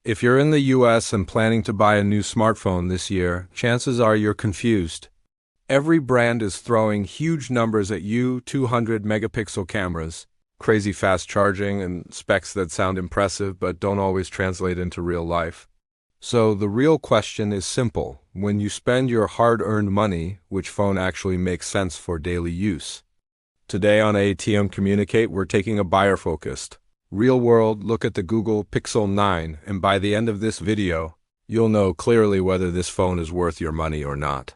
If you're in the US and planning to buy a new smartphone this year, chances are you're confused. Every brand is throwing huge numbers at you: 200 megapixel cameras, crazy fast charging, and specs that sound impressive but don't always translate into real life. So the real question is simple: when you spend your hard-earned money, which phone actually makes sense for daily use? Today on ATM Communicate, we're taking a buyer-focused, real-world look at the Google Pixel 9, and by the end of this video, you'll know clearly whether this phone is worth your money or not.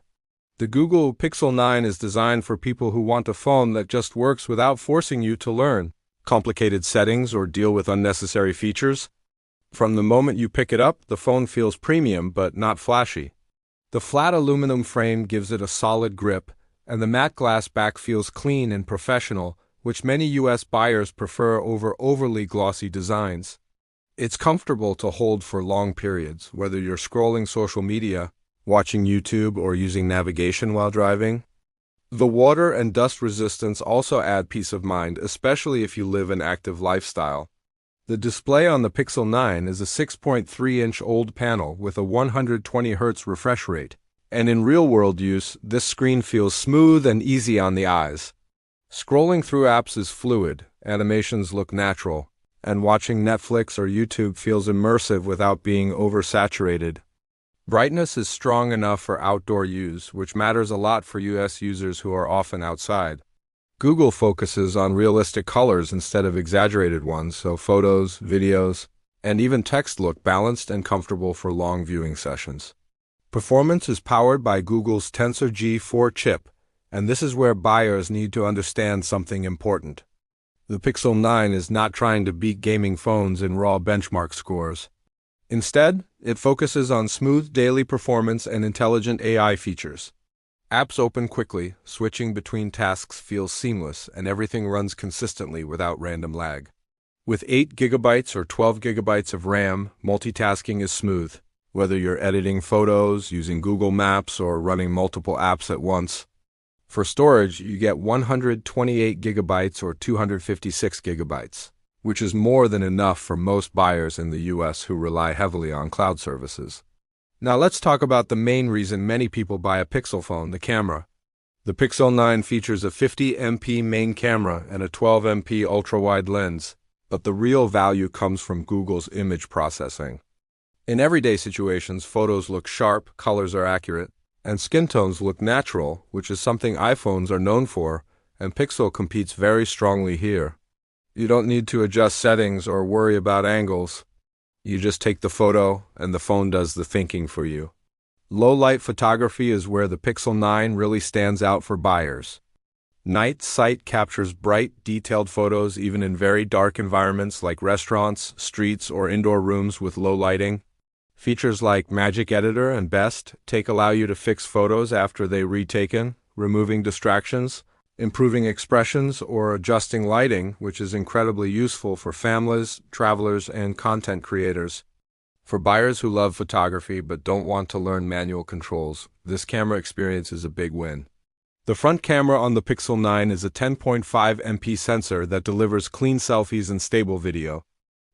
The Google Pixel 9 is designed for people who want a phone that just works without forcing you to learn complicated settings or deal with unnecessary features. From the moment you pick it up, the phone feels premium but not flashy. The flat aluminum frame gives it a solid grip, and the matte glass back feels clean and professional, which many US buyers prefer over overly glossy designs. It's comfortable to hold for long periods, whether you're scrolling social media, watching YouTube, or using navigation while driving. The water and dust resistance also add peace of mind, especially if you live an active lifestyle. The display on the Pixel 9 is a 6.3-inch OLED panel with a 120 Hz refresh rate, and in real-world use, this screen feels smooth and easy on the eyes. Scrolling through apps is fluid, animations look natural, and watching Netflix or YouTube feels immersive without being oversaturated. Brightness is strong enough for outdoor use, which matters a lot for US users who are often outside. Google focuses on realistic colors instead of exaggerated ones, so photos, videos, and even text look balanced and comfortable for long viewing sessions. Performance is powered by Google's Tensor G4 chip, and this is where buyers need to understand something important. The Pixel 9 is not trying to beat gaming phones in raw benchmark scores. Instead, it focuses on smooth daily performance and intelligent AI features. Apps open quickly, switching between tasks feels seamless, and everything runs consistently without random lag. With 8 GB or 12 GB of RAM, multitasking is smooth, whether you're editing photos, using Google Maps, or running multiple apps at once. For storage, you get 128 GB or 256 GB, which is more than enough for most buyers in the US who rely heavily on cloud services. Now let's talk about the main reason many people buy a Pixel phone: the camera. The Pixel 9 features a 50MP main camera and a 12MP ultra-wide lens, but the real value comes from Google's image processing. In everyday situations, photos look sharp, colors are accurate, and skin tones look natural, which is something iPhones are known for, and Pixel competes very strongly here. You don't need to adjust settings or worry about angles. You just take the photo, and the phone does the thinking for you. Low-light photography is where the Pixel 9 really stands out for buyers. Night Sight captures bright, detailed photos even in very dark environments like restaurants, streets, or indoor rooms with low lighting. Features like Magic Editor and Best Take allow you to fix photos after they're retaken, removing distractions, improving expressions, or adjusting lighting, which is incredibly useful for families, travelers, and content creators. For buyers who love photography but don't want to learn manual controls, this camera experience is a big win. The front camera on the Pixel 9 is a 10.5MP sensor that delivers clean selfies and stable video.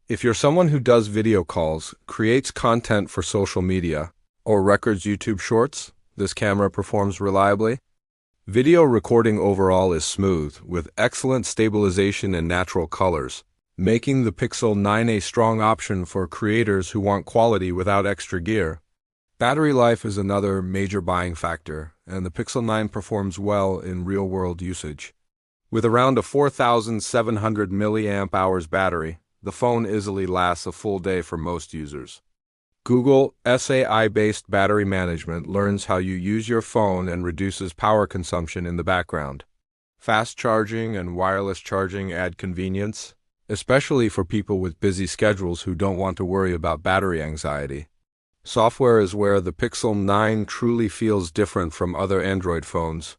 If you're someone who does video calls, creates content for social media, or records YouTube shorts, this camera performs reliably. Video recording overall is smooth, with excellent stabilization and natural colors, making the Pixel 9 a strong option for creators who want quality without extra gear. Battery life is another major buying factor, and the Pixel 9 performs well in real-world usage. With around a 4,700 mAh battery, the phone easily lasts a full day for most users. Google SAI-based battery management learns how you use your phone and reduces power consumption in the background. Fast charging and wireless charging add convenience, especially for people with busy schedules who don't want to worry about battery anxiety. Software is where the Pixel 9 truly feels different from other Android phones.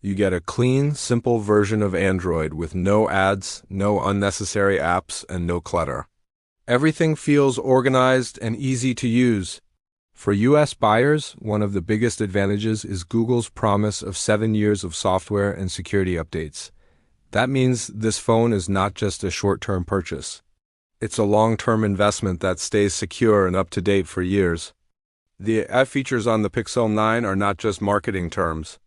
You get a clean, simple version of Android with no ads, no unnecessary apps, and no clutter. Everything feels organized and easy to use. For US buyers, one of the biggest advantages is Google's promise of 7 years of software and security updates. That means this phone is not just a short-term purchase. It's a long-term investment that stays secure and up to date for years. The AI features on the Pixel 9 are not just marketing terms.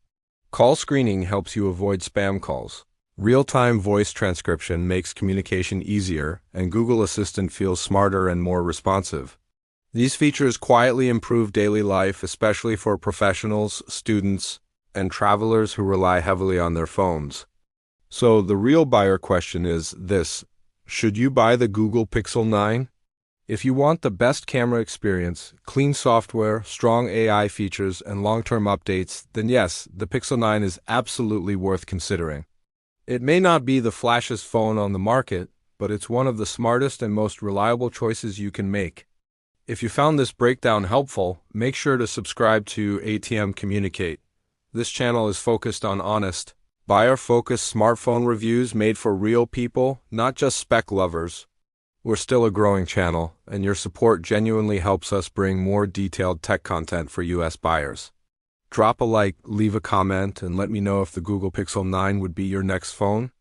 Call screening helps you avoid spam calls. Real-time voice transcription makes communication easier, and Google Assistant feels smarter and more responsive. These features quietly improve daily life, especially for professionals, students, and travelers who rely heavily on their phones. So the real buyer question is this: should you buy the Google Pixel 9? If you want the best camera experience, clean software, strong AI features, and long-term updates, then yes, the Pixel 9 is absolutely worth considering. It may not be the flashiest phone on the market, but it's one of the smartest and most reliable choices you can make. If you found this breakdown helpful, make sure to subscribe to ATM Communicate. This channel is focused on honest, buyer-focused smartphone reviews made for real people, not just spec lovers. We're still a growing channel, and your support genuinely helps us bring more detailed tech content for US buyers. Drop a like, leave a comment, and let me know if the Google Pixel 9 would be your next phone.